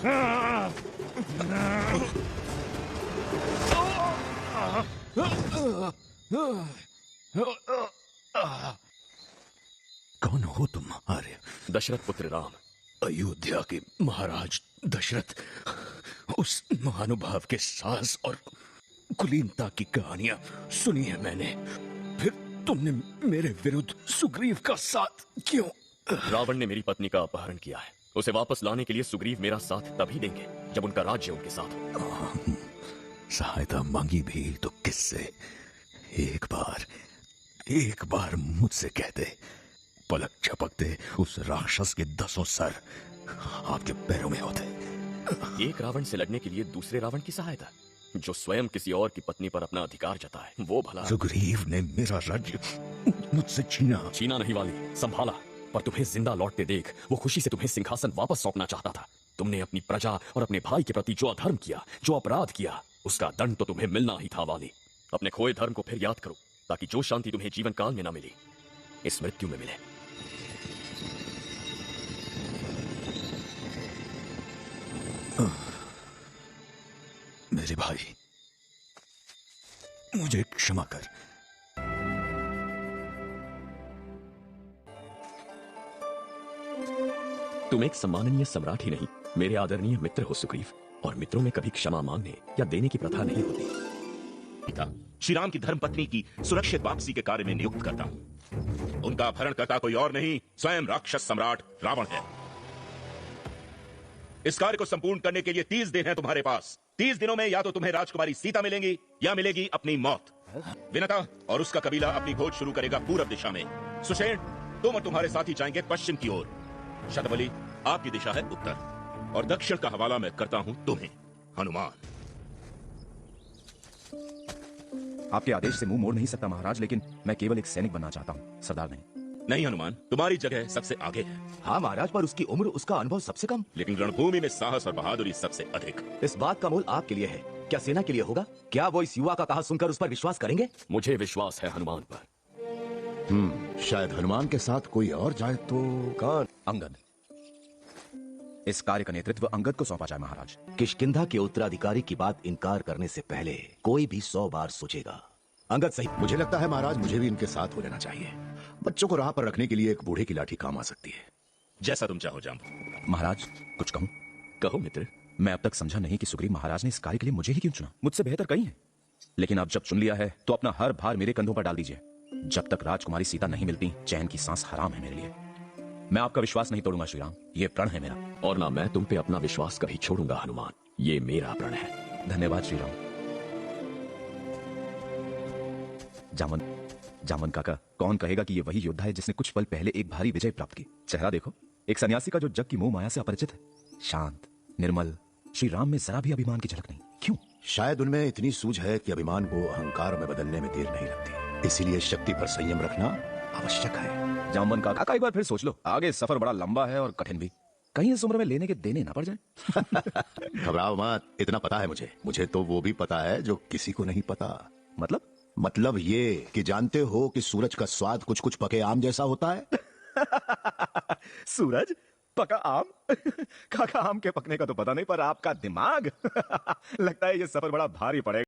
कौन हो तुम आर्य? दशरथ पुत्र राम। अयोध्या के महाराज दशरथ। उस महानुभाव के साहस और कुलीनता की कहानियां सुनी है मैंने, फिर तुमने मेरे विरुद्ध सुग्रीव का साथ क्यों? रावण ने मेरी पत्नी का अपहरण किया है। उसे वापस लाने के लिए सुग्रीव मेरा साथ तभी देंगे जब उनका राज्य उनके साथ हो। सहायता मांगी भी तो किससे? एक बार मुझसे कहते, पलक झपकते उस राक्षस के 10 सर आपके पैरों में होते। एक रावण से लड़ने के लिए दूसरे रावण की सहायता, जो स्वयं किसी और की पत्नी पर अपना अधिकार जताए, वो भला? सुग्रीव ने मेरा राज्य मुझसे छीना नहीं वाली, संभाला। पर तुम्हें जिंदा लौटते देख वो खुशी से तुम्हें सिंहासन वापस सौंपना चाहता था। तुमने अपनी प्रजा और अपने भाई के प्रति जो अधर्म किया, जो अपराध किया, उसका दंड तो तुम्हें मिलना ही था वाली। अपने खोए धर्म को फिर याद करो, ताकि जो शांति तुम्हें जीवन काल में न मिली, इस मृत्यु में मिले। मेरे भाई, मुझे क्षमा कर। तुम एक सम्माननीय सम्राट ही नहीं, मेरे आदरणीय मित्र हो सुग्रीव, और मित्रों में कभी क्षमा मांगने या देने की प्रथा नहीं होती। पिता श्री राम की धर्मपत्नी की सुरक्षित वापसी के कार्य में नियुक्त करता हूं। उनका अपहरणकर्ता कोई और नहीं, स्वयं राक्षस सम्राट रावण है। इस कार्य को संपूर्ण करने के लिए 30 दिन है तुम्हारे पास। 30 दिनों में या तो तुम्हें राजकुमारी सीता मिलेंगी या मिलेगी अपनी मौत। विनता और उसका कबीला अपनी खोज शुरू करेगा पूर्व दिशा में। सुषेण, तुम और तुम्हारे साथी जाएंगे पश्चिम की ओर। शतबली, आपकी दिशा है उत्तर, और दक्षिण का हवाला मैं करता हूं तुम्हें, हनुमान। आपके आदेश से मुंह मोड़ नहीं सकता महाराज, लेकिन मैं केवल एक सैनिक बनना चाहता हूं, सरदार नहीं। नहीं हनुमान, तुम्हारी जगह सबसे आगे है। हाँ महाराज, पर उसकी उम्र, उसका अनुभव सबसे कम। लेकिन रणभूमि में साहस और बहादुरी सबसे अधिक। इस बात का मोल आपके लिए है, क्या सेना के लिए होगा? क्या वो इस युवा का कहा सुनकर उस पर विश्वास करेंगे? मुझे विश्वास है हनुमान पर। शायद हनुमान के साथ कोई और जाए तो। कौन? अंगद। इस कार्य का नेतृत्व अंगद को सौंपा जाए महाराज। किष्किंधा के उत्तराधिकारी की बात इनकार करने से पहले कोई भी 100 बार सोचेगा। अंगद सही। मुझे लगता है महाराज, मुझे भी इनके साथ हो लेना चाहिए। बच्चों को राह पर रखने के लिए एक बूढ़े की लाठी काम आ सकती है। जैसा तुम चाहो जाम्बू। महाराज, कुछ कहूं? कहो मित्र। मैं अब तक समझा नहीं कि सुग्रीव महाराज ने इस कार्य के लिए मुझे ही क्यों चुना। मुझसे बेहतर कई हैं, लेकिन अब जब चुन लिया है तो अपना हर भार मेरे कंधों पर डाल दीजिए। जब तक राजकुमारी सीता नहीं मिलती, चैन की सांस हराम है मेरे लिए। मैं आपका विश्वास नहीं तोड़ूंगा श्रीराम, ये प्रण है मेरा। और ना मैं तुम पे अपना विश्वास कभी छोड़ूंगा हनुमान, ये मेरा प्रण है। धन्यवाद श्रीराम। जामन काका, कौन कहेगा कि ये वही योद्धा है जिसने कुछ पल पहले एक भारी विजय प्राप्त की? चेहरा देखो, एक सन्यासी का जो जग की मोह माया से अपरिचित है। शांत, निर्मल। श्री राम में जरा भी अभिमान की झलक नहीं। क्यों? शायद उनमें इतनी सूझ है कि अभिमान को अहंकार में बदलने में देर नहीं लगती, इसीलिए शक्ति पर संयम रखना आवश्यक है। जामन काका, एक बार फिर सोच लो, आगे सफर बड़ा लंबा है और कठिन भी। कहीं इस उम्र में लेने के देने ना पड़ जाए। घबराओ मत, इतना पता है मुझे तो वो भी पता है जो किसी को नहीं पता। मतलब ये कि जानते हो कि सूरज का स्वाद कुछ कुछ पके आम जैसा होता है। सूरज पका आम? काका, आम के पकने का तो पता नहीं, पर आपका दिमाग लगता है ये सफर बड़ा भारी पड़ेगा।